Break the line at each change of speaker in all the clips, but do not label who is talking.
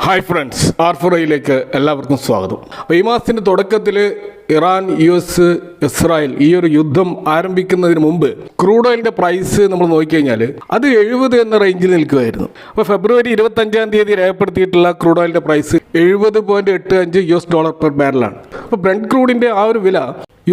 Hi friends, R4യിലേക്ക് എല്ലാവർക്കും സ്വാഗതം. അപ്പോൾ ഈ മാസത്തിൻ്റെ തുടക്കത്തിൽ ഇറാൻ, US, ഇസ്രായേൽ ഈ ഒരു യുദ്ധം ആരംഭിക്കുന്നതിന് മുമ്പ് ക്രൂഡ് ഓയിലിൻ്റെ പ്രൈസ് നമ്മൾ നോക്കിക്കഴിഞ്ഞാൽ അത് 70 എന്ന റേഞ്ചിൽ നിൽക്കുമായിരുന്നു. അപ്പോൾ ഫെബ്രുവരി 25 രേഖപ്പെടുത്തിയിട്ടുള്ള ക്രൂഡ് ഓയിലിൻ്റെ പ്രൈസ് $70.85 പെർ ബാരലാണ്. അപ്പോൾ ബ്രന്റ് ക്രൂഡിൻ്റെ ആ ഒരു വില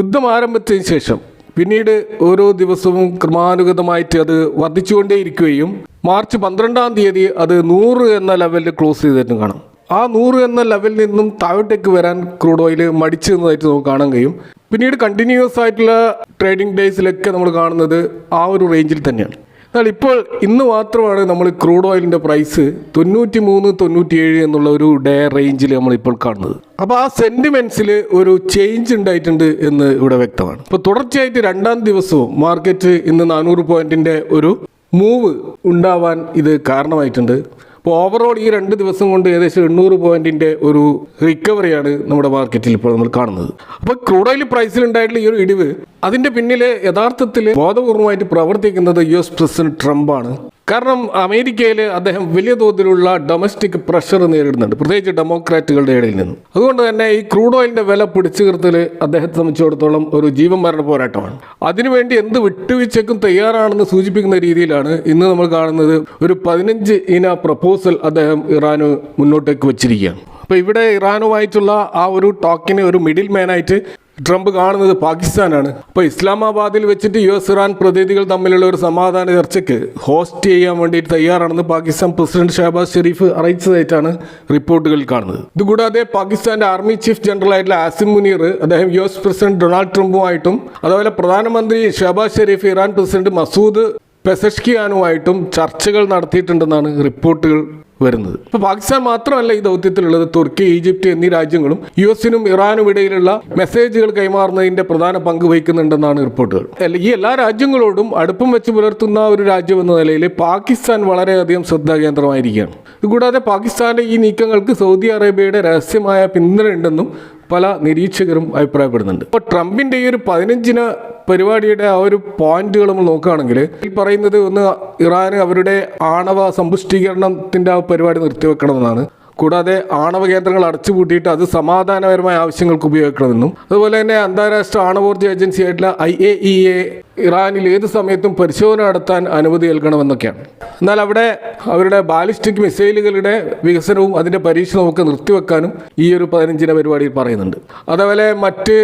യുദ്ധം ആരംഭിച്ചതിന് ശേഷം പിന്നീട് ഓരോ ദിവസവും ക്രമാനുഗതമായിട്ട് അത് വർദ്ധിച്ചുകൊണ്ടേയിരിക്കുകയും മാർച്ച് 12 അത് 100 എന്ന ലെവലിൽ ക്ലോസ് ചെയ്തിട്ടും കാണാം. ആ 100 എന്ന ലെവലിൽ നിന്നും താഴോട്ടേക്ക് വരാൻ ക്രൂഡ് ഓയിൽ മടിച്ചു നിന്നതായിട്ട് നമുക്ക് കാണാൻ കഴിയും. പിന്നീട് കണ്ടിന്യൂസ് ആയിട്ടുള്ള ട്രേഡിംഗ് ഡേയ്സിലൊക്കെ നമ്മൾ കാണുന്നത് ആ ഒരു റേഞ്ചിൽ തന്നെയാണ്. എന്നാൽ ഇപ്പോൾ ഇന്ന് മാത്രമാണ് നമ്മൾ ക്രൂഡ് ഓയിലിൻ്റെ പ്രൈസ് 93-97 എന്നുള്ള ഒരു ഡേ റേഞ്ചിൽ നമ്മളിപ്പോൾ കാണുന്നത്. അപ്പോൾ ആ സെൻറ്റിമെൻറ്റ്സിൽ ഒരു ചേഞ്ച് ഉണ്ടായിട്ടുണ്ട് എന്ന് ഇവിടെ വ്യക്തമാണ്. ഇപ്പോൾ തുടർച്ചയായിട്ട് 2ാം ദിവസവും മാർക്കറ്റ് ഇന്ന് 400 പോയിൻറ്റിൻ്റെ ഒരു മൂവ് ഉണ്ടാവാൻ ഇത് കാരണമായിട്ടുണ്ട്. അപ്പോൾ ഓവറോൾ ഈ 2 ദിവസം കൊണ്ട് ഏകദേശം 800 പോയിൻറ്റിൻ്റെ ഒരു റിക്കവറിയാണ് നമ്മുടെ മാർക്കറ്റിൽ ഇപ്പോൾ നമ്മൾ കാണുന്നത്. അപ്പോൾ ക്രൂഡ് ഓയിൽ പ്രൈസിലുണ്ടായിട്ടുള്ള ഈ ഒരു ഇടിവ് അതിൻ്റെ പിന്നിൽ യഥാർത്ഥത്തിൽ ബോധപൂർവമായിട്ട് പ്രവർത്തിക്കുന്നത് US പ്രസിഡന്റ് ട്രംപാണ്. കാരണം അമേരിക്കയിൽ അദ്ദേഹം വലിയ തോതിലുള്ള ഡൊമസ്റ്റിക് പ്രഷർ നേരിടുന്നുണ്ട്, പ്രത്യേകിച്ച് ഡെമോക്രാറ്റുകളുടെ ഇടയിൽ നിന്ന്. അതുകൊണ്ട് തന്നെ ഈ ക്രൂഡ് ഓയിലിൻ്റെ വില പിടിച്ചു നിർത്തൽ അദ്ദേഹത്തെ സംബന്ധിച്ചിടത്തോളം ഒരു ജീവൻ മരണ പോരാട്ടമാണ്. അതിനുവേണ്ടി എന്ത് വിട്ടുവീഴ്ചയ്ക്കും തയ്യാറാണെന്ന് സൂചിപ്പിക്കുന്ന രീതിയിലാണ് ഇന്ന് നമ്മൾ കാണുന്നത്. ഒരു 15 ഇന പ്രപ്പോസൽ അദ്ദേഹം ഇറാന് മുന്നോട്ടേക്ക് വെച്ചിരിക്കുകയാണ്. അപ്പോൾ ഇവിടെ ഇറാനുമായിട്ടുള്ള ആ ഒരു ടോക്കിന് ഒരു മിഡിൽ മാനായിട്ട് ട്രംപ് കാണുന്നത് പാകിസ്ഥാനാണ്. അപ്പോൾ ഇസ്ലാമാബാദിൽ വെച്ചിട്ട് US ഇറാൻ പ്രതിനിധികൾ തമ്മിലുള്ള ഒരു സമാധാന ചർച്ചയ്ക്ക് ഹോസ്റ്റ് ചെയ്യാൻ വേണ്ടിയിട്ട് തയ്യാറാണെന്ന് പാകിസ്ഥാൻ പ്രസിഡന്റ് ഷഹബാസ് ഷെരീഫ് അറിയിച്ചതായിട്ടാണ് റിപ്പോർട്ടുകളിൽ കാണുന്നത്. ഇതുകൂടാതെ പാകിസ്ഥാന്റെ ആർമി ചീഫ് ജനറൽ ആയിട്ടുള്ള ആസിം മുനീർ അദ്ദേഹം US പ്രസിഡന്റ് ഡൊണാൾഡ് ട്രംപുമായിട്ടും അതുപോലെ പ്രധാനമന്ത്രി Shehbaz Sharif Iran president Masoud പെസഷ്കിയാനുമായിട്ടും ചർച്ചകൾ നടത്തിയിട്ടുണ്ടെന്നാണ് റിപ്പോർട്ടുകൾ വരുന്നത്. ഇപ്പോൾ പാകിസ്ഥാൻ മാത്രമല്ല ഈ ദൗത്യത്തിലുള്ളത്, തുർക്കി, ഈജിപ്റ്റ് എന്നീ രാജ്യങ്ങളും US-നും ഇറാനും ഇടയിലുള്ള മെസ്സേജുകൾ കൈമാറുന്നതിൻ്റെ പ്രധാന പങ്ക് വഹിക്കുന്നുണ്ടെന്നാണ് റിപ്പോർട്ടുകൾ. ഈ എല്ലാ രാജ്യങ്ങളോടും അടുപ്പം വെച്ച് പുലർത്തുന്ന ഒരു രാജ്യം എന്ന നിലയിൽ പാകിസ്ഥാൻ വളരെയധികം ശ്രദ്ധാകേന്ദ്രമായിരിക്കുകയാണ്. ഇതുകൂടാതെ പാകിസ്ഥാന്റെ ഈ നീക്കങ്ങൾക്ക് സൗദി അറേബ്യയുടെ രഹസ്യമായ പിന്തുണയുണ്ടെന്നും പല നിരീക്ഷകരും അഭിപ്രായപ്പെടുന്നുണ്ട്. അപ്പോൾ ട്രംപിൻ്റെ ഈ ഒരു 15 പരിപാടിയുടെ ആ ഒരു പോയിന്റുകൾ നമ്മൾ നോക്കുകയാണെങ്കിൽ ഈ പറയുന്നത് ഒന്ന്, ഇറാന് അവരുടെ ആണവ സമ്പുഷ്ടീകരണത്തിൻ്റെ ആ പരിപാടി നിർത്തിവെക്കണമെന്നാണ്. കൂടാതെ ആണവ കേന്ദ്രങ്ങൾ അടച്ചുപൂട്ടിയിട്ട് അത് സമാധാനപരമായ ആവശ്യങ്ങൾക്ക് ഉപയോഗിക്കണമെന്നും, അതുപോലെ തന്നെ അന്താരാഷ്ട്ര ആണവോർജ്ജ ഏജൻസി ആയിട്ടുള്ള IAEA ഇറാനിൽ ഏത് സമയത്തും പരിശോധന നടത്താൻ അനുമതി നൽകണമെന്നൊക്കെയാണ്. എന്നാൽ അവിടെ അവരുടെ ബാലിസ്റ്റിക് മിസൈലുകളുടെ വികസനവും അതിൻ്റെ പരീക്ഷണവും ഒക്കെ നിർത്തിവെക്കാനും ഈ ഒരു 15 പരിപാടിയിൽ പറയുന്നുണ്ട്. അതേപോലെ മറ്റ്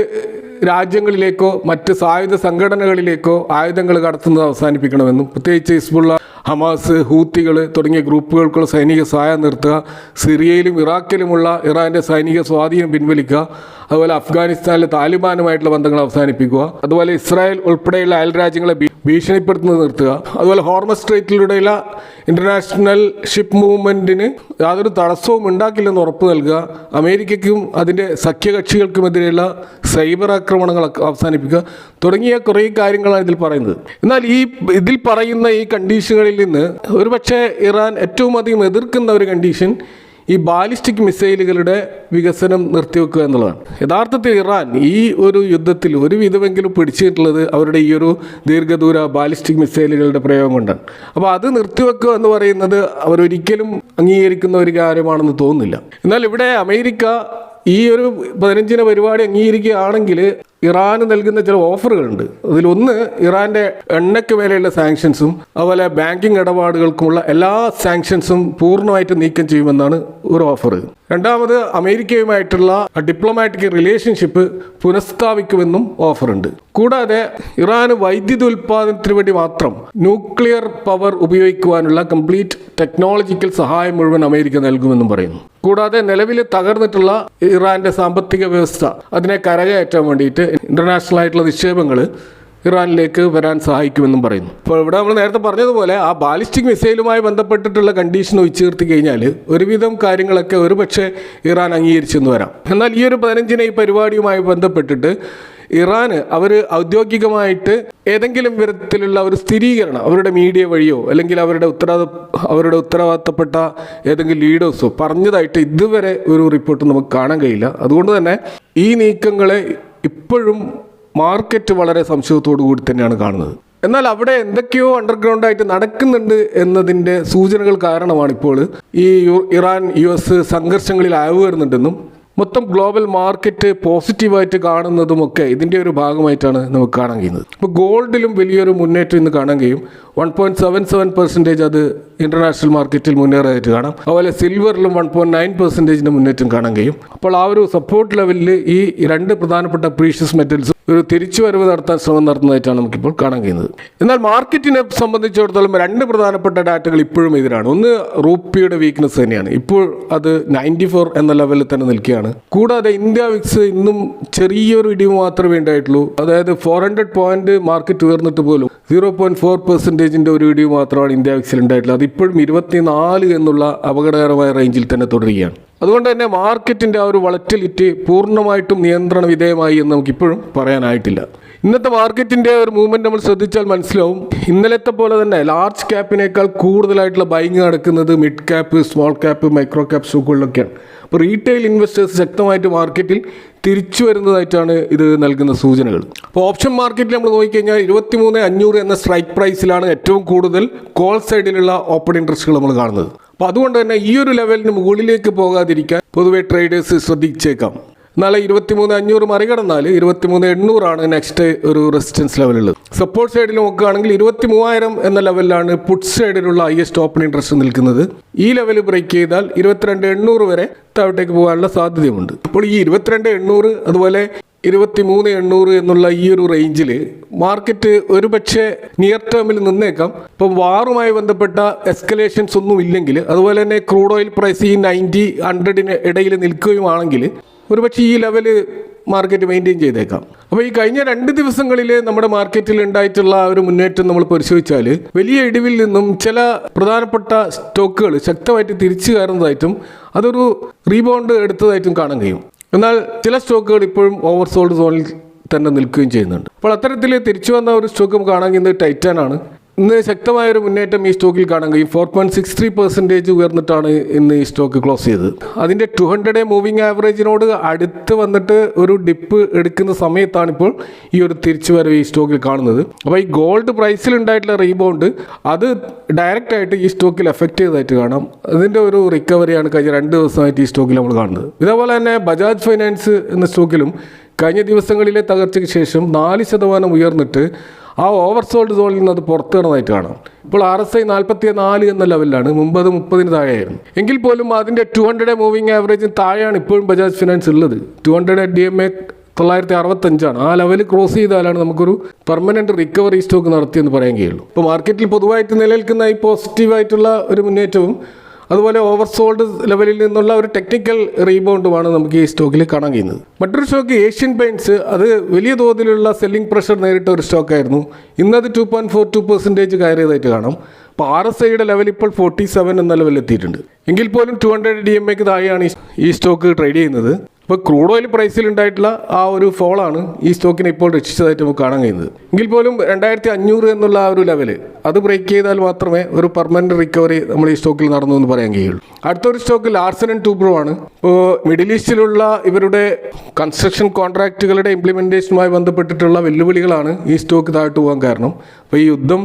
രാജ്യങ്ങളിലേക്കോ മറ്റ് സായുധ സംഘടനകളിലേക്കോ ആയുധങ്ങൾ കടത്തുന്നത് അവസാനിപ്പിക്കണമെന്നും, പ്രത്യേകിച്ച് ഹിസ്ബുള്ള, ഹമാസ്, ഹൂത്തികൾ തുടങ്ങിയ ഗ്രൂപ്പുകൾക്കുള്ള സൈനിക സഹായം നിർത്തുക, സിറിയയിലും ഇറാഖിലുമുള്ള ഇറാൻ്റെ സൈനിക സ്വാധീനം പിൻവലിക്കുക, അതുപോലെ അഫ്ഗാനിസ്ഥാനിലെ താലിബാനുമായിട്ടുള്ള ബന്ധങ്ങൾ അവസാനിപ്പിക്കുക, അതുപോലെ ഇസ്രായേൽ ഉൾപ്പെടെയുള്ള അയൽ രാജ്യങ്ങളെ ഭീഷണിപ്പെടുത്തുന്നത് നിർത്തുക, അതുപോലെ ഹോർമസ് സ്ട്രെയ്റ്റിലൂടെയുള്ള ഇന്റർനാഷണൽ ഷിപ്പ് മൂവ്മെന്റിന് യാതൊരു തടസ്സവും ഉണ്ടാക്കില്ലെന്ന് ഉറപ്പ് നൽകുക, അമേരിക്കയ്ക്കും അതിൻ്റെ സഖ്യകക്ഷികൾക്കുമെതിരെയുള്ള സൈബർ ആക്രമണങ്ങൾ അവസാനിപ്പിക്കുക തുടങ്ങിയ കുറേ കാര്യങ്ങളാണ് ഇതിൽ പറയുന്നത്. എന്നാൽ ഇതിൽ പറയുന്ന ഈ കണ്ടീഷനുകളിൽ നിന്ന് ഒരുപക്ഷെ ഇറാൻ ഏറ്റവും അധികം എതിർക്കുന്ന ഒരു കണ്ടീഷൻ ഈ ബാലിസ്റ്റിക് മിസൈലുകളുടെ വികസനം നിർത്തിവെക്കുക എന്നുള്ളതാണ്. യഥാർത്ഥത്തിൽ ഇറാൻ ഈ ഒരു യുദ്ധത്തിൽ ഒരു വിധമെങ്കിലും പിടിച്ചിട്ടുള്ളത് അവരുടെ ഈ ഒരു ദീർഘദൂര ബാലിസ്റ്റിക് മിസൈലുകളുടെ പ്രയോഗം കൊണ്ടാണ്. അപ്പോൾ അത് നിർത്തിവെക്കുക എന്ന് പറയുന്നത് അവരൊരിക്കലും അംഗീകരിക്കുന്ന ഒരു കാര്യമാണെന്ന് തോന്നുന്നില്ല. എന്നാൽ ഇവിടെ അമേരിക്ക ഈ ഒരു 15 പരിപാടി അംഗീകരിക്കുകയാണെങ്കിൽ ഇറാന് നൽകുന്ന ചില ഓഫറുകളുണ്ട്. അതിലൊന്ന്, ഇറാൻ്റെ എണ്ണയ്ക്ക് മേലെയുള്ള സാങ്ഷൻസും അതുപോലെ ബാങ്കിങ് ഇടപാടുകൾക്കുമുള്ള എല്ലാ സാങ്ഷൻസും പൂർണ്ണമായിട്ട് നീക്കം ചെയ്യുമെന്നാണ് ഒരു ഓഫർ. രണ്ടാമത്, അമേരിക്കയുമായിട്ടുള്ള ഡിപ്ലോമാറ്റിക് റിലേഷൻഷിപ്പ് പുനഃസ്ഥാപിക്കുമെന്നും ഓഫറുണ്ട്. കൂടാതെ ഇറാന് വൈദ്യുതി ഉൽപ്പാദനത്തിന് വേണ്ടി മാത്രം ന്യൂക്ലിയർ പവർ ഉപയോഗിക്കുവാനുള്ള കംപ്ലീറ്റ് ടെക്നോളജിക്കൽ സഹായം മുഴുവൻ അമേരിക്ക നൽകുമെന്നും പറയുന്നു. കൂടാതെ നിലവിൽ തകർന്നിട്ടുള്ള ഇറാന്റെ സാമ്പത്തിക വ്യവസ്ഥ അതിനെ കരകയറ്റാൻ വേണ്ടിയിട്ട് ഇന്റർനാഷണൽ ആയിട്ടുള്ള നിക്ഷേപങ്ങൾ ഇറാനിലേക്ക് വരാൻ സഹായിക്കുമെന്നും പറയുന്നു. അപ്പോൾ ഇവിടെ നമ്മൾ നേരത്തെ പറഞ്ഞതുപോലെ ആ ബാലിസ്റ്റിക് മിസൈലുമായി ബന്ധപ്പെട്ടിട്ടുള്ള കണ്ടീഷൻ ഒഴിച്ചു നിർത്തി കഴിഞ്ഞാൽ ഒരുവിധം കാര്യങ്ങളൊക്കെ ഒരുപക്ഷെ ഇറാൻ അംഗീകരിച്ചെന്ന് വരാം. എന്നാൽ ഈ ഒരു 15 ഈ പരിപാടിയുമായി ബന്ധപ്പെട്ടിട്ട് ഇറാന് അവർ ഔദ്യോഗികമായിട്ട് ഏതെങ്കിലും വിധത്തിലുള്ള ഒരു സ്ഥിരീകരണം അവരുടെ മീഡിയ വഴിയോ അല്ലെങ്കിൽ അവരുടെ ഉത്തരവാദിത്തപ്പെട്ട ഏതെങ്കിലും ലീഡേഴ്സോ പറഞ്ഞതായിട്ട് ഇതുവരെ ഒരു റിപ്പോർട്ട് നമുക്ക് കാണാൻ കഴിയില്ല. അതുകൊണ്ട് തന്നെ ഈ നീക്കങ്ങളെ ഇപ്പോഴും മാർക്കറ്റ് വളരെ സംശയത്തോടു കൂടി തന്നെയാണ് കാണുന്നത്. എന്നാൽ അവിടെ എന്തൊക്കെയോ അണ്ടർഗ്രൗണ്ട് ആയിട്ട് നടക്കുന്നുണ്ട് എന്നതിൻ്റെ സൂചനകൾ കാരണമാണ് ഇപ്പോൾ ഈ ഇറാൻ US സംഘർഷങ്ങളിൽ അയവ് വരുന്നുണ്ടെന്നും മൊത്തം ഗ്ലോബൽ മാർക്കറ്റ് പോസിറ്റീവായിട്ട് കാണുന്നതുമൊക്കെ ഇതിൻ്റെ ഒരു ഭാഗമായിട്ടാണ് നമുക്ക് കാണാൻ കഴിയുന്നത്. ഇപ്പോൾ ഗോൾഡിലും വലിയൊരു മുന്നേറ്റം ഇന്ന് കാണാൻ കഴിയും. 1.77% അത് ഇൻ്റർനാഷണൽ മാർക്കറ്റിൽ മുന്നേറായിട്ട് കാണാം. അതുപോലെ സിൽവറിലും 1.9% മുന്നേറ്റം കാണാൻ കഴിയും. അപ്പോൾ ആ ഒരു സപ്പോർട്ട് ലെവലിൽ ഈ രണ്ട് പ്രധാനപ്പെട്ട പ്രീഷ്യസ് മെറ്റൽസ് ഒരു തിരിച്ചുവരവ് നടത്താൻ ശ്രമം നടത്തുന്നതായിട്ടാണ് നമുക്കിപ്പോൾ കാണാൻ കഴിയുന്നത്. എന്നാൽ മാർക്കറ്റിനെ സംബന്ധിച്ചിടത്തോളം രണ്ട് പ്രധാനപ്പെട്ട ഡാറ്റകൾ ഇപ്പോഴും എതിരാണ്. ഒന്ന് റുപ്പിയുടെ വീക്ക്നെസ് തന്നെയാണ്. ഇപ്പോൾ അത് 94 എന്ന ലെവലിൽ തന്നെ നിൽക്കുകയാണ്. കൂടാതെ ഇന്ത്യ വിക്സ് ഇന്നും ചെറിയൊരു ഇടിവ് മാത്രമേ ഉണ്ടായിട്ടുള്ളൂ. അതായത് 400 പോയിന്റ് മാർക്കറ്റ് ഉയർന്നിട്ട് പോലും 0.4% ഒരു ഇടിവ് മാത്രമാണ് ഇന്ത്യ വിക്സിൽ ഉണ്ടായിട്ടുള്ളത്. അതിപ്പോഴും 24 എന്നുള്ള അപകടകരമായ റേഞ്ചിൽ തന്നെ തുടരുകയാണ്. അതുകൊണ്ട് തന്നെ മാർക്കറ്റിൻ്റെ ആ ഒരു വളറ്റിലിറ്റി പൂർണ്ണമായിട്ടും നിയന്ത്രണ വിധേയമായി എന്ന് നമുക്കിപ്പോഴും പറയാനായിട്ടില്ല. ഇന്നത്തെ മാർക്കറ്റിൻ്റെ ഒരു മൂവ്മെൻറ്റ് നമ്മൾ ശ്രദ്ധിച്ചാൽ മനസ്സിലാവും. ഇന്നലത്തെ പോലെ തന്നെ ലാർജ് ക്യാപ്പിനേക്കാൾ കൂടുതലായിട്ടുള്ള ബൈങ് നടക്കുന്നത് mid cap, small cap, micro cap സ്റ്റോക്കുകളിലൊക്കെയാണ്. അപ്പോൾ റീറ്റെയിൽ ഇൻവെസ്റ്റേഴ്സ് ശക്തമായിട്ട് മാർക്കറ്റിൽ തിരിച്ചു വരുന്നതായിട്ടാണ് ഇത് നൽകുന്ന സൂചനകൾ. അപ്പോൾ ഓപ്ഷൻ മാർക്കറ്റിൽ നമ്മൾ നോക്കിക്കഴിഞ്ഞാൽ 23,500 എന്ന സ്ട്രൈക്ക് പ്രൈസിലാണ് ഏറ്റവും കൂടുതൽ കോൾ സൈഡിലുള്ള ഓപ്പൺ ഇൻട്രസ്റ്റുകൾ നമ്മൾ കാണുന്നത്. അപ്പോൾ അതുകൊണ്ട് തന്നെ ഈ ഒരു ലെവലിന് മുകളിലേക്ക് പോകാതിരിക്കാൻ പൊതുവെ ട്രേഡേഴ്സ് ശ്രദ്ധിച്ചേക്കാം. നാളെ 23,500 മറികടന്നാൽ 23,800 നെക്സ്റ്റ് ഒരു റെസിസ്റ്റൻസ് ലെവലുള്ളത്. സപ്പോർട്ട് സൈഡിൽ നോക്കുകയാണെങ്കിൽ 23,000 എന്ന ലെവലിലാണ് പുട്ട് സൈഡിലുള്ള ഹൈയസ്റ്റ് ഓപ്പൺ ഇൻട്രസ്റ്റ് നിൽക്കുന്നത്. ഈ ലെവൽ ബ്രേക്ക് ചെയ്താൽ 22,800 വരെ താഴോട്ടേക്ക് പോകാനുള്ള സാധ്യതയുണ്ട്. അപ്പോൾ ഈ 22,800 അതുപോലെ 23,800 എന്നുള്ള ഈ ഒരു റേഞ്ചിൽ മാർക്കറ്റ് ഒരു പക്ഷേ നിയർ ടേമിൽ നിന്നേക്കാം. ഇപ്പം വാറുമായി ബന്ധപ്പെട്ട എസ്കലേഷൻസ് ഒന്നും ഇല്ലെങ്കിൽ, അതുപോലെ തന്നെ ക്രൂഡ് ഓയിൽ പ്രൈസ് ഈ 90-100 ഇടയിൽ നിൽക്കുകയുമാണെങ്കിൽ ഒരുപക്ഷെ ഈ ലെവല് മാർക്കറ്റ് മെയിൻറ്റെയിൻ ചെയ്തേക്കാം. അപ്പോൾ ഈ കഴിഞ്ഞ 2 ദിവസങ്ങളിൽ നമ്മുടെ മാർക്കറ്റിൽ ഉണ്ടായിട്ടുള്ള ഒരു മുന്നേറ്റം നമ്മൾ പരിശോധിച്ചാൽ വലിയ ഇടിവിൽ നിന്നും ചില പ്രധാനപ്പെട്ട സ്റ്റോക്കുകൾ ശക്തമായിട്ട് തിരിച്ചു കയറുന്നതായിട്ടും അതൊരു റീബൗണ്ട് എടുത്തതായിട്ടും കാണാൻ കഴിയും. എന്നാൽ ചില സ്റ്റോക്കുകൾ ഇപ്പോഴും ഓവർസോൾഡ് സോണിൽ തന്നെ നിൽക്കുകയും ചെയ്യുന്നുണ്ട്. അപ്പോൾ അത്തരത്തിൽ തിരിച്ചു വന്ന ഒരു സ്റ്റോക്ക് കാണാൻ കഴിയുന്നത് ടൈറ്റാൻ ആണ്. ഇന്ന് ശക്തമായൊരു മുന്നേറ്റം ഈ സ്റ്റോക്കിൽ കാണാൻ കഴിയും. 4.63% ഉയർന്നിട്ടാണ് ഇന്ന് ഈ സ്റ്റോക്ക് ക്ലോസ് ചെയ്തത്. അതിൻ്റെ 200 മൂവിങ് ആവറേജിനോട് അടുത്ത് വന്നിട്ട് ഒരു ഡിപ്പ് എടുക്കുന്ന സമയത്താണ് ഇപ്പോൾ ഈ ഒരു തിരിച്ചുവരവ് ഈ സ്റ്റോക്കിൽ കാണുന്നത്. അപ്പോൾ ഈ ഗോൾഡ് പ്രൈസിൽ ഉണ്ടായിട്ടുള്ള റീബൗണ്ട് അത് ഡയറക്റ്റായിട്ട് ഈ സ്റ്റോക്കിൽ എഫക്റ്റ് ചെയ്തതായിട്ട് കാണാം. അതിൻ്റെ ഒരു റിക്കവറിയാണ് കഴിഞ്ഞ 2 ദിവസമായിട്ട് ഈ സ്റ്റോക്കിൽ നമ്മൾ കാണുന്നത്. ഇതേപോലെ തന്നെ ബജാജ് ഫൈനാൻസ് എന്ന സ്റ്റോക്കിലും കഴിഞ്ഞ ദിവസങ്ങളിലെ തകർച്ചയ്ക്ക് ശേഷം 4% ഉയർന്നിട്ട് ആ ഓവർസോൾഡ് സോണിൽ നിന്ന് അത് പുറത്തു കിടന്നതായിട്ട് കാണാം. ഇപ്പോൾ RSI 44 എന്ന ലെവലിലാണ്. മുമ്പ് അത് 30 താഴെയായിരുന്നു. എങ്കിൽ പോലും അതിൻ്റെ 200 മൂവിങ് ആവറേജിന് താഴെയാണ് ഇപ്പോഴും ബജാജ് ഫിനാൻസ് ഉള്ളത്. 200 DMA 965 ആ ലെവൽ ക്രോസ് ചെയ്താലാണ് നമുക്കൊരു പെർമനൻറ്റ് റിക്കവറി സ്റ്റോക്ക് നടത്തിയെന്ന് പറയാൻ കഴിയുള്ളൂ. ഇപ്പോൾ മാർക്കറ്റിൽ പൊതുവായിട്ട് നിലനിൽക്കുന്ന ഈ പോസിറ്റീവായിട്ടുള്ള ഒരു മുന്നേറ്റവും അതുപോലെ ഓവർസോൾഡ് ലെവലിൽ നിന്നുള്ള ഒരു ടെക്നിക്കൽ റീബൗണ്ടുമാണ് നമുക്ക് ഈ സ്റ്റോക്കിൽ കാണാൻ കഴിയുന്നത്. മറ്റൊരു സ്റ്റോക്ക് ഏഷ്യൻ പെയിൻറ്റ്സ്, അത് വലിയ തോതിലുള്ള സെല്ലിംഗ് പ്രഷർ നേരിട്ട ഒരു സ്റ്റോക്കായിരുന്നു. ഇന്നത് 2.42% കയറിയതായിട്ട് കാണാം. അപ്പോൾ RSIയുടെ ലെവൽ ഇപ്പോൾ 47 എന്ന ലെവലിൽ എത്തിയിട്ടുണ്ട്. എങ്കിൽ പോലും 200 DMAക്ക് താഴെയാണ് ഈ സ്റ്റോക്ക് ട്രേഡ് ചെയ്യുന്നത്. അപ്പോൾ ക്രൂഡ് ഓയിൽ പ്രൈസിൽ ഉണ്ടായിട്ടുള്ള ആ ഒരു ഫോളാണ് ഈ സ്റ്റോക്കിനെ ഇപ്പോൾ രക്ഷിച്ചതായിട്ട് നമുക്ക് കാണാൻ കഴിയുന്നത്. എങ്കിൽ പോലും 2,500 എന്നുള്ള ആ ഒരു ലെവല് അത് ബ്രേക്ക് ചെയ്താൽ മാത്രമേ ഒരു പെർമനൻറ്റ് റിക്കവറി നമ്മൾ ഈ സ്റ്റോക്കിൽ നടന്നു എന്ന് പറയാൻ കഴിയുള്ളൂ. അടുത്തൊരു സ്റ്റോക്ക് ലാർസൻ ആൻഡ് ടൂബ്രോ ആണ്. ഇപ്പോൾ മിഡിൽ ഈസ്റ്റിലുള്ള ഇവരുടെ കൺസ്ട്രക്ഷൻ കോൺട്രാക്റ്റുകളുടെ ഇംപ്ലിമെൻറ്റേഷനുമായി ബന്ധപ്പെട്ടിട്ടുള്ള വെല്ലുവിളികളാണ് ഈ സ്റ്റോക്ക് താഴ്ത്തു പോകാൻ കാരണം. അപ്പോൾ ഈ യുദ്ധം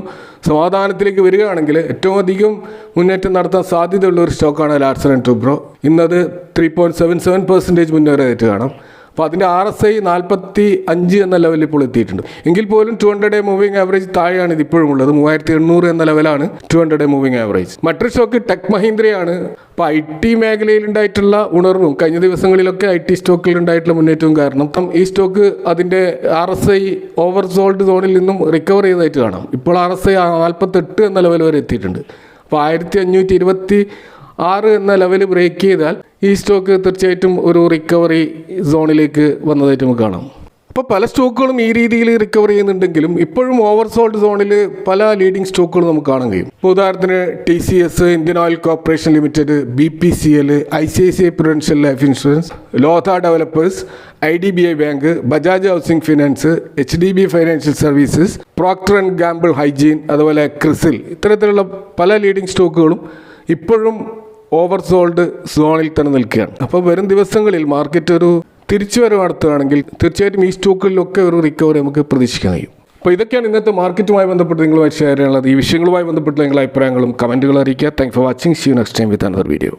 സമാധാനത്തിലേക്ക് വരികയാണെങ്കിൽ ഏറ്റവും അധികം മുന്നേറ്റം നടത്താൻ സാധ്യതയുള്ള ഒരു സ്റ്റോക്കാണ് ലാർസൻ ആൻഡ് ടൂബ്രോ. ഇന്നത് 3.77% മുന്നേറിയതായിട്ട് കാണാം. അപ്പോൾ അതിൻ്റെ RSI 45 എന്ന ലെവലിൽ ഇപ്പോൾ എത്തിയിട്ടുണ്ട്. എങ്കിൽ പോലും 200 മൂവിങ് ആവറേജ് താഴെയാണ് ഇതിപ്പോഴും ഉള്ളത്. 3,800 എന്ന ലെവലാണ് 200 മൂവിങ് ആവറേജ്. മറ്റൊരു സ്റ്റോക്ക് ടെക് മഹീന്ദ്രയാണ്. അപ്പോൾ IT മേഖലയിൽ ഉണ്ടായിട്ടുള്ള ഉണർവും കഴിഞ്ഞ ദിവസങ്ങളിലൊക്കെ IT സ്റ്റോക്കിൽ ഉണ്ടായിട്ടുള്ള മുന്നേറ്റവും കാരണം ഈ സ്റ്റോക്ക് അതിൻ്റെ RSI ഓവർസോൾഡ് സോണിൽ നിന്നും റിക്കവർ ചെയ്തതായിട്ട് കാണാം. ഇപ്പോൾ RSI 48 എന്ന ലെവൽ വരെ എത്തിയിട്ടുണ്ട്. അപ്പോൾ 1,526 എന്ന ലെവൽ ബ്രേക്ക് ചെയ്താൽ ഈ സ്റ്റോക്ക് തീർച്ചയായിട്ടും ഒരു റിക്കവറി സോണിലേക്ക് വന്നതായിട്ട് നമുക്ക് കാണാം. അപ്പോൾ പല സ്റ്റോക്കുകളും ഈ രീതിയിൽ റിക്കവർ ചെയ്യുന്നുണ്ടെങ്കിലും ഇപ്പോഴും ഓവർസോൾഡ് സോണിൽ പല ലീഡിംഗ് സ്റ്റോക്കുകൾ നമുക്ക് കാണാൻ കഴിയും. ഇപ്പോൾ ഉദാഹരണത്തിന് TCS, Indian Oil Corporation Limited, BPCL, ICICI Prudential Life Insurance, Lodha Developers, IDBI bank, Bajaj Housing Finance, HDB Financial Services, Procter and Gamble Hygiene, അതുപോലെ ക്രിസിൽ, ഇത്തരത്തിലുള്ള പല ലീഡിംഗ് സ്റ്റോക്കുകളും ഇപ്പോഴും ഓവർസോൾഡ് സോണിൽ തന്നെ നിൽക്കുകയാണ്. അപ്പോൾ വരും ദിവസങ്ങളിൽ മാർക്കറ്റ് ഒരു തിരിച്ചുവരവ് നടത്തുകയാണെങ്കിൽ തീർച്ചയായിട്ടും ഈ സ്റ്റോക്കുകളിലൊക്കെ ഒരു റിക്കവറി നമുക്ക് പ്രതീക്ഷിക്കാൻ കഴിയും. അപ്പോൾ ഇതൊക്കെയാണ് ഇന്നത്തെ മാർക്കറ്റുമായി ബന്ധപ്പെട്ട് നിങ്ങളുമായി ഷെയർ ചെയ്യാനുള്ളത്. ഈ വിഷയങ്ങളുമായി ബന്ധപ്പെട്ട് നിങ്ങളുടെ അഭിപ്രായങ്ങളും കമൻറ്റുകളും അറിയിക്കുക. Thanks for watching. See you next time with another video.